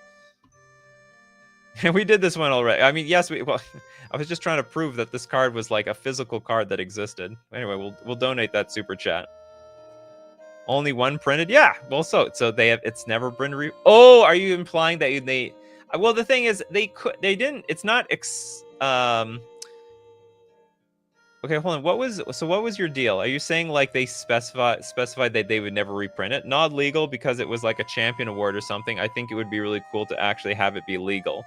We did this one already. I mean, yes, well, I was just trying to prove that this card was like a physical card that existed. Anyway, we'll donate that super chat. Only 1 printed? Yeah. Well, so they have. It's never been Oh, are you implying that they? Well, the thing is, they didn't. It's not. Okay, hold on. What was your deal? Are you saying like they specified that they would never reprint it? Not legal because it was like a champion award or something. I think it would be really cool to actually have it be legal.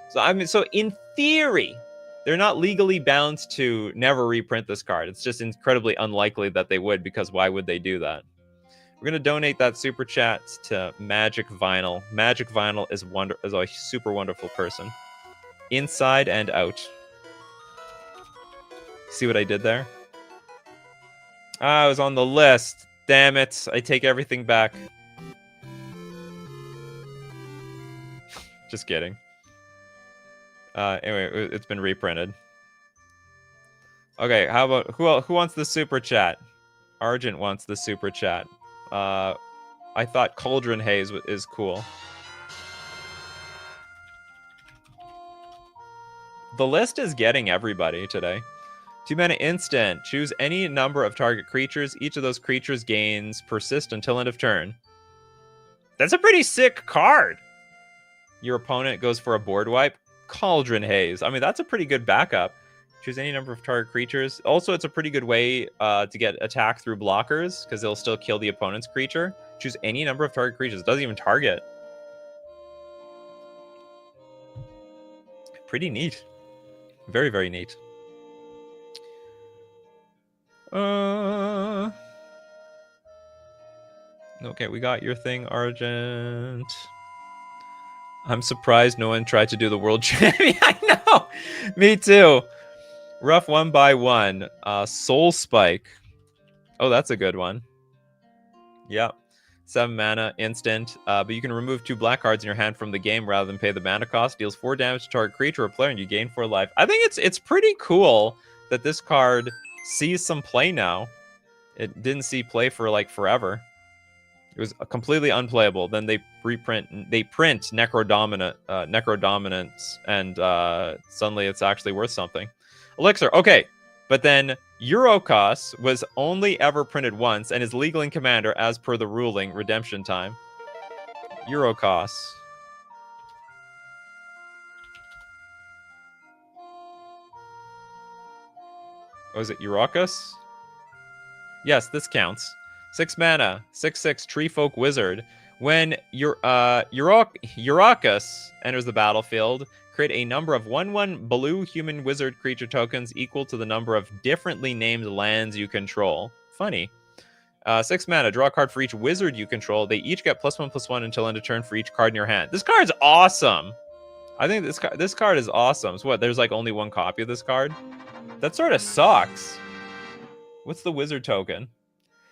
So I mean, so in theory, they're not legally bound to never reprint this card. It's just incredibly unlikely that they would, because why would they do that? We're gonna donate that super chat to Magic Vinyl. Magic Vinyl is a super wonderful person, inside and out. See what I did there? I was on the list. Damn it. I take everything back. Just kidding. Anyway, it's been reprinted. Okay, how about who wants the super chat? Argent wants the super chat. I thought Cauldron Haze is cool. The list is getting everybody today. 2-mana instant. Choose any number of target creatures. Each of those creatures gains persist until end of turn. That's a pretty sick card. Your opponent goes for a board wipe. Cauldron Haze. I mean, that's a pretty good backup. Choose any number of target creatures. Also, it's a pretty good way to get attack through blockers, because they'll still kill the opponent's creature. Choose any number of target creatures. It doesn't even target. Pretty neat. Very, very neat. Okay, we got your thing, Argent. I'm surprised no one tried to do the world champion. I know! Me too. Rough 1x1. Soul Spike. Oh, that's a good one. Yep. 7 mana, instant. But you can remove 2 black cards in your hand from the game rather than pay the mana cost. Deals 4 damage to target creature or player, and you gain 4 life. I think it's pretty cool that this card sees some play now. It didn't see play for like forever. It was completely unplayable. Then they print Necrodominance, and suddenly it's actually worth something. Elixir, okay. But then Eurocos was only ever printed once and is legal in Commander as per the ruling redemption time. Eurocos. Oh, is it Eurocos? Yes, this counts. 6 mana, 6/6 Tree Folk Wizard. When Eurocos enters the battlefield, create a number of 1/1 blue human wizard creature tokens equal to the number of differently named lands you control. Funny. 6 mana, draw a card for each wizard you control. They each get +1/+1 until end of turn for each card in your hand. This card's awesome. I think this card is awesome. So what, there's like only 1 copy of this card? That sort of sucks. What's the wizard token?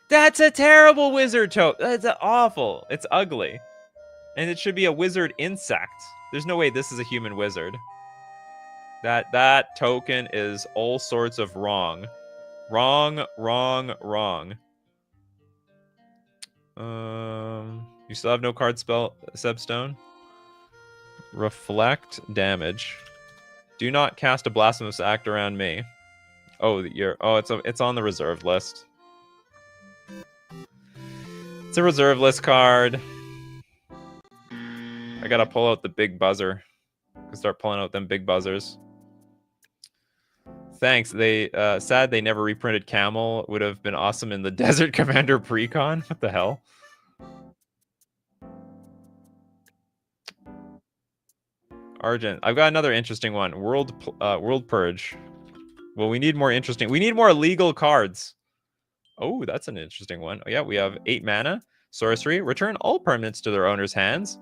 That's a terrible wizard token. That's awful. It's ugly. And it should be a wizard insect. There's no way this is a human wizard. That token is all sorts of wrong. Wrong. You still have no card spell, Sebstone? Reflect damage. Do not cast a blasphemous act around me. Oh, it's on the reserved list. It's a reserve list card. I gotta pull out the big buzzer. Start pulling out them big buzzers. Thanks. Sad they never reprinted Camel. Would have been awesome in the Desert Commander Precon. What the hell? Argent. I've got another interesting one. World Purge. Well, we need more interesting. We need more legal cards. Oh, that's an interesting one. Oh, yeah, we have 8 mana. Sorcery. Return all permanents to their owner's hands.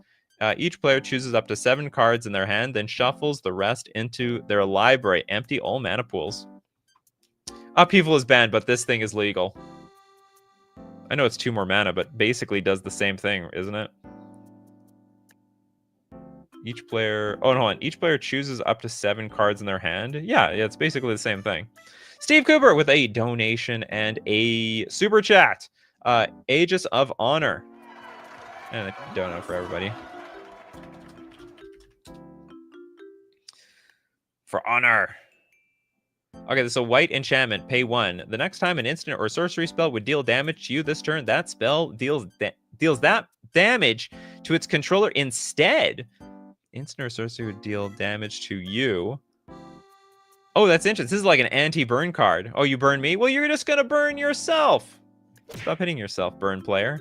Each player chooses up to 7 cards in their hand, then shuffles the rest into their library. Empty all mana pools. Upheaval is banned, but this thing is legal. I know it's 2 more mana, but basically does the same thing, isn't it? Each player... Oh, no, hold on. Each player chooses up to 7 cards in their hand. Yeah, it's basically the same thing. Steve Cooper with a donation and a super chat. Aegis of Honor. And a dono for everybody. For honor. Okay, this is a white enchantment. Pay 1. The next time an instant or sorcery spell would deal damage to you this turn, that spell deals that damage to its controller instead. Instant or sorcery would deal damage to you. Oh, that's interesting. This is like an anti-burn card. Oh, you burn me? Well, you're just gonna burn yourself. Stop hitting yourself, burn player.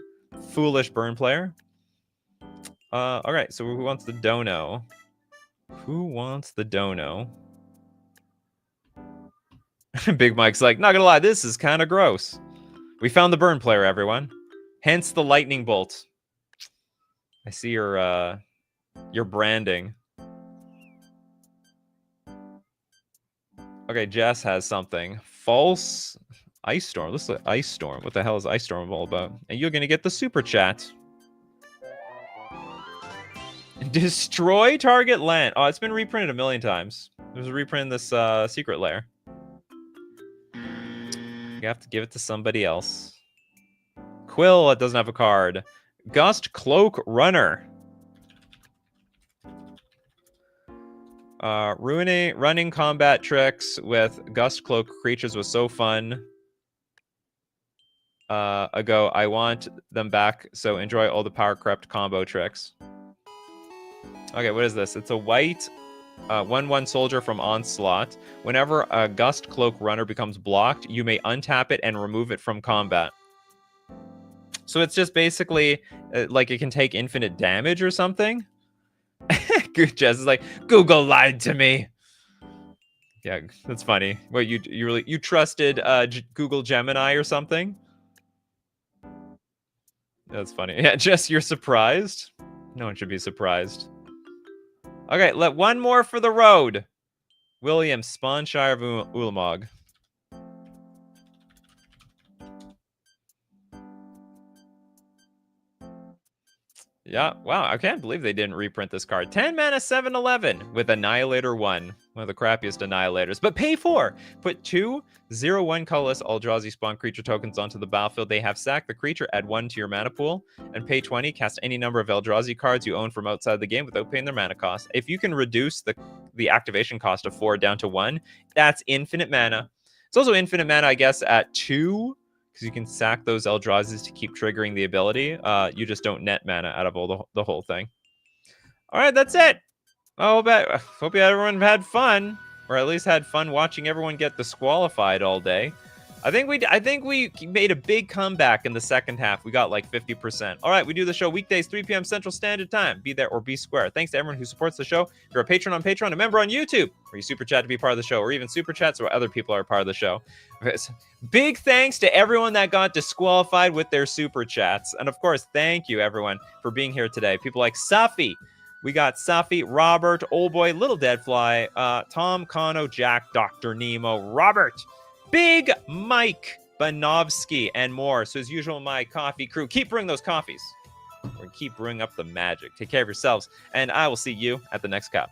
Foolish burn player. All right, so who wants the dono? Who wants the dono? Big Mike's like, not gonna lie, this is kind of gross. We found the burn player, everyone. Hence the lightning bolt. I see your branding. Okay, Jess has something. False Ice Storm. This is Ice Storm. What the hell is Ice Storm all about? And you're gonna get the super chat. Destroy target land. Oh, it's been reprinted a million times. There's a reprint in this secret lair. You have to give it to somebody else. Quill, it doesn't have a card. Gust Cloak Runner. Running combat tricks with Gust Cloak creatures was so fun. Ago, I want them back, so enjoy all the power corrupt combo tricks. Okay, what is this? It's a white 1/1 soldier from Onslaught. Whenever a Gust Cloak Runner becomes blocked, you may untap it and remove it from combat. So it's just basically like it can take infinite damage or something. Good, Jess is like, Google lied to me. Yeah, that's funny. What, you trusted Google Gemini or something? That's funny. Yeah, Jess, you're surprised? No one should be surprised. Okay, let one more for the road. William, Spawnshire of Ulamog. Yeah, wow, I can't believe they didn't reprint this card. 10 mana, 7/11 with Annihilator 1. One of the crappiest Annihilators. But pay 4! Put 2 0/1 colorless Eldrazi spawn creature tokens onto the battlefield. They have sack the creature, add 1 to your mana pool, and pay 20. Cast any number of Eldrazi cards you own from outside the game without paying their mana cost. If you can reduce the activation cost of 4 down to 1, that's infinite mana. It's also infinite mana, I guess, at 2. Because you can sack those Eldrazi's to keep triggering the ability. You just don't net mana out of all the whole thing. All right, that's it. Hope everyone had fun, or at least had fun watching everyone get disqualified all day. I think we made a big comeback in the second half. We got like 50%. All right, we do the show weekdays, 3 p.m. Central Standard Time. Be there or be square. Thanks to everyone who supports the show. If you're a patron on Patreon, a member on YouTube, or you super chat to be part of the show, or even super chats where other people are part of the show. Big thanks to everyone that got disqualified with their super chats. And of course, thank you everyone for being here today. People like Safi. We got Safi, Robert, Oldboy, Little Deadfly, Tom, Kano, Jack, Dr. Nemo, Robert, Big Mike, Banovsky, and more. So as usual, my coffee crew, keep brewing those coffees. Or keep brewing up the magic. Take care of yourselves, and I will see you at the next cup.